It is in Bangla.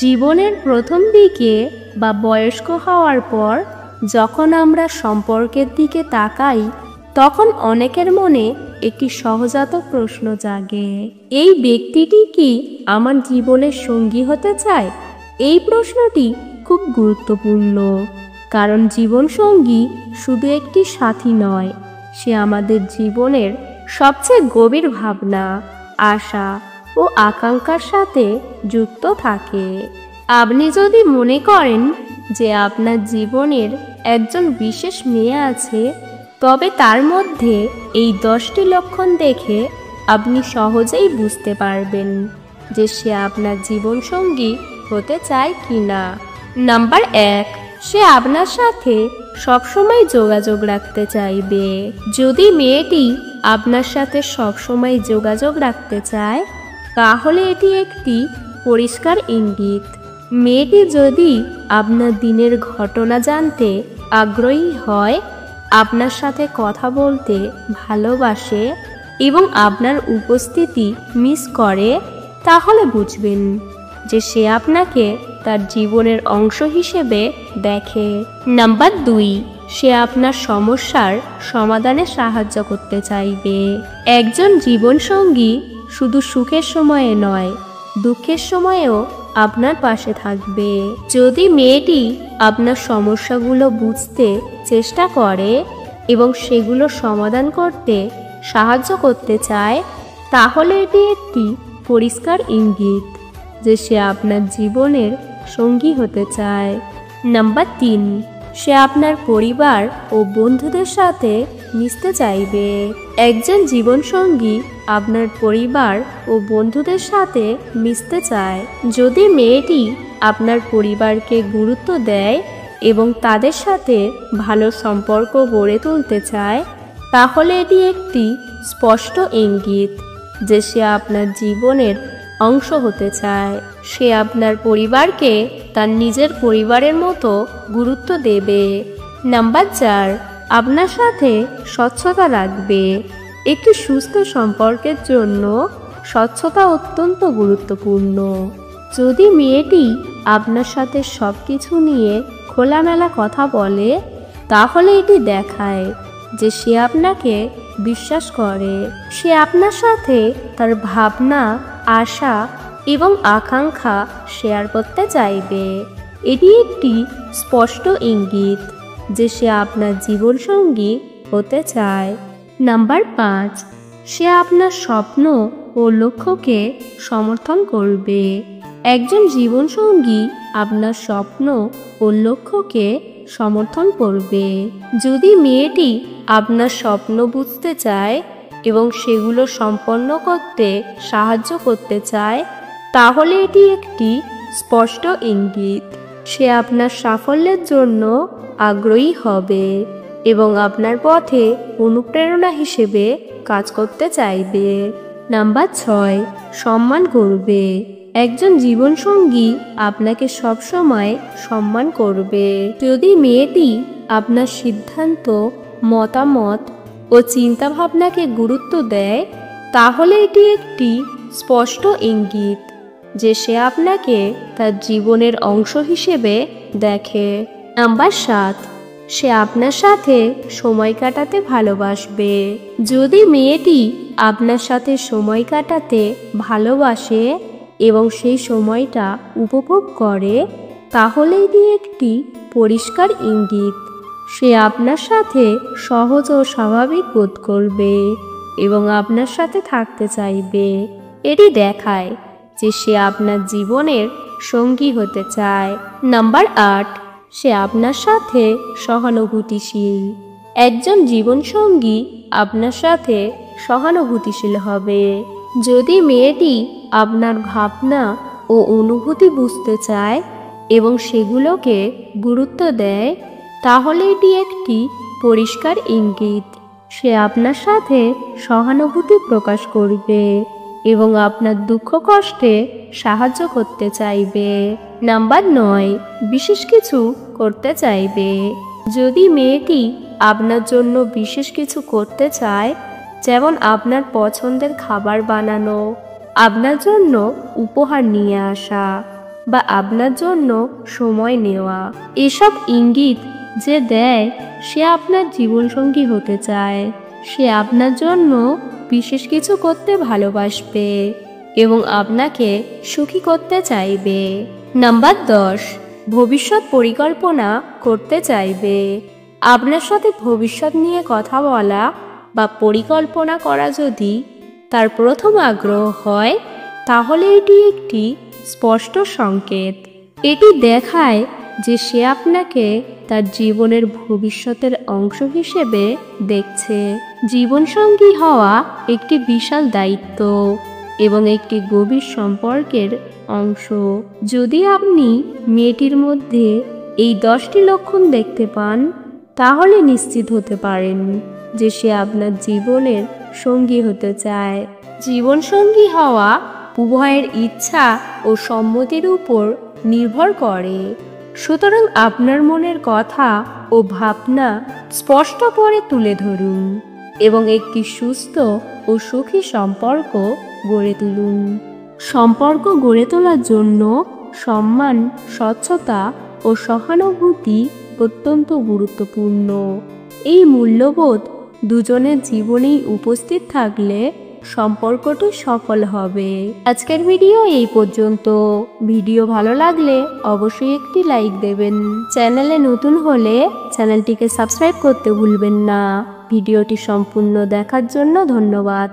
জীবনের প্রথম দিকে বা বয়স্ক হওয়ার পর যখন আমরা সম্পর্কের দিকে তাকাই, তখন অনেকের মনে একটি সহজাত প্রশ্ন জাগে, এই ব্যক্তিটি কি আমার জীবনের সঙ্গী হতে চায়? এই প্রশ্নটি খুব গুরুত্বপূর্ণ, কারণ জীবনসঙ্গী শুধু একটি সাথী নয়, সে আমাদের জীবনের সবচেয়ে গভীর ভাবনা, আশা ও আকাঙ্ক্ষার সাথে যুক্ত থাকে। আপনি যদি মনে করেন যে আপনার জীবনের একজন বিশেষ মেয়ে আছে, তবে তার মধ্যে এই 10টি লক্ষণ দেখে আপনি সহজেই বুঝতে পারবেন যে সে আপনার জীবনসঙ্গী হতে চায় কি না। নাম্বার 1, সে আপনার সাথে সবসময় যোগাযোগ রাখতে চাইবে। যদি মেয়েটি আপনার সাথে সবসময় যোগাযোগ রাখতে চায়, তাহলে এটি একটি পরিষ্কার ইঙ্গিত। মেয়েটি যদি আপনার দিনের ঘটনা জানতে আগ্রহী হয়, আপনার সাথে কথা বলতে ভালোবাসে এবং আপনার উপস্থিতি মিস করে, তাহলে বুঝবেন যে সে আপনাকে তার জীবনের অংশ হিসেবে দেখে। নাম্বার 2, সে আপনার সমস্যার সমাধানে সাহায্য করতে চাইবে। একজন জীবনসঙ্গী শুধু সুখের সময়ে নয়, দুঃখের সময়েও আপনার পাশে থাকবে। যদি মেয়েটি আপনার সমস্যাগুলো বুঝতে চেষ্টা করে এবং সেগুলো সমাধান করতে সাহায্য করতে চায়, তাহলে এটি একটি পরিষ্কার ইঙ্গিত যে সে আপনার জীবনের সঙ্গী হতে চায়। নাম্বার 3, সে আপনার পরিবার ও বন্ধুদের সাথে মিশতে চাইবে। একজন জীবনসঙ্গী আপনার পরিবার ও বন্ধুদের সাথে মিশতে চায়। যদি মেয়েটি আপনার পরিবারকে গুরুত্ব দেয় এবং তাদের সাথে ভালো সম্পর্ক গড়ে তুলতে চায়, তাহলে এটি একটি স্পষ্ট ইঙ্গিত যে সে আপনার জীবনের অংশ হতে চায়। সে আপনার পরিবারকে তার নিজের পরিবারের মতো গুরুত্ব দেবে। নাম্বার 4, আপনার সাথে স্বচ্ছতা রাখবে। একটি সুস্থ সম্পর্কের জন্য স্বচ্ছতা অত্যন্ত গুরুত্বপূর্ণ। যদি মেয়েটি আপনার সাথে সব কিছু নিয়ে খোলামেলা কথা বলে, তাহলে এটি দেখায় যে সে আপনাকে বিশ্বাস করে। সে আপনার সাথে তার ভাবনা, আশা এবং আকাঙ্ক্ষা শেয়ার করতে চাইবে। এটি একটি স্পষ্ট ইঙ্গিত যে সে আপনার জীবনসঙ্গী হতে চায়। নাম্বার 5, সে আপনার স্বপ্ন ও লক্ষ্যকে সমর্থন করবে। একজন জীবনসঙ্গী আপনার স্বপ্ন ও লক্ষ্যকে সমর্থন করবে। যদি মেয়েটি আপনার স্বপ্ন বুঝতে চায় এবং সেগুলো সম্পন্ন করতে সাহায্য করতে চায়, তাহলে এটি একটি স্পষ্ট ইঙ্গিত সে আপনার সাফল্যের জন্য আগ্রহী হবে এবং আপনার পথে অনুপ্রেরণা হিসেবে কাজ করতে চাইবে। নাম্বার 6, সম্মান করবে। একজন জীবনসঙ্গী আপনাকে সবসময় সম্মান করবে। যদি মেয়েটি আপনার সিদ্ধান্ত, মতামত ও চিন্তাভাবনাকে গুরুত্ব দেয়, তাহলে এটি একটি স্পষ্ট ইঙ্গিত যে সে আপনাকে তার জীবনের অংশ হিসেবে দেখে। নাম্বার 7, সে আপনার সাথে সময় কাটাতে ভালোবাসবে। যদি মেয়েটি আপনার সাথে সময় কাটাতে ভালোবাসে এবং সেই সময়টা উপভোগ করে, তাহলে এটি একটি পরিষ্কার ইঙ্গিত সে আপনার সাথে সহজ ও স্বাভাবিক বোধ করবে এবং আপনার সাথে থাকতে চাইবে। এটি দেখায় যে সে আপনার জীবনের সঙ্গী হতে চায়। নাম্বার 8, সে আপনার সাথে সহানুভূতিশীল। একজন জীবনসঙ্গী আপনার সাথে সহানুভূতিশীল হবে। যদি মেয়েটি আপনার ভাবনা ও অনুভূতি বুঝতে চায় এবং সেগুলোকে গুরুত্ব দেয়, তাহলে এটি একটি পরিষ্কার ইঙ্গিত সে আপনার সাথে সহানুভূতি প্রকাশ করবে এবং আপনার দুঃখ কষ্টে সাহায্য করতে চাইবে। নাম্বার 9, বিশেষ কিছু করতে চাইবে। যদি মেয়েটি আপনার জন্য বিশেষ কিছু করতে চায়, যেমন আপনার পছন্দের খাবার বানানো, আপনার জন্য উপহার নিয়ে আসা বা আপনার জন্য সময় নেওয়া। এসব ইঙ্গিত যে দেয় সে আপনার জীবনসঙ্গী হতে চায়, সে আপনার জন্য বিশেষ কিছু করতে ভালোবাসবে এবং আপনাকে সুখী করতে চাইবে। নাম্বার 10, ভবিষ্যৎ পরিকল্পনা করতে চাইবে। আপনার সাথে ভবিষ্যৎ নিয়ে কথা বলা বা পরিকল্পনা করা যদি তার প্রথম আগ্রহ হয়, তাহলে এটি একটি স্পষ্ট সংকেত। এটি দেখায় যে সে আপনাকে তার জীবনের ভবিষ্যতের অংশ হিসেবে দেখছে। জীবনসঙ্গী হওয়া একটি বিশাল দায়িত্ব এবং একটি গভীর সম্পর্কের অংশ। যদি আপনি মেয়েটির মধ্যে এই 10টি লক্ষণ দেখতে পান, তাহলে নিশ্চিত হতে পারেন যে সে আপনার জীবনের সঙ্গী হতে চায়। জীবনসঙ্গী হওয়া উভয়ের ইচ্ছা ও সম্মতির উপর নির্ভর করে। সুতরাং আপনার মনের কথা ও ভাবনা স্পষ্ট করে তুলে ধরুন এবং একটি সুস্থ ও সুখী সম্পর্ক গড়ে তুলুন। সম্পর্ক গড়ে তোলার জন্য সম্মান, স্বচ্ছতা ও সহানুভূতি অত্যন্ত গুরুত্বপূর্ণ। এই মূল্যবোধ দুজনের জীবনেই উপস্থিত থাকলে সম্পর্কটি সফল হবে। আজকের ভিডিও এই পর্যন্ত। ভিডিও ভালো লাগলে অবশ্যই একটি লাইক দেবেন। চ্যানেলে নতুন হলে চ্যানেলটিকে সাবস্ক্রাইব করতে ভুলবেন না। ভিডিওটি সম্পূর্ণ দেখার জন্য ধন্যবাদ।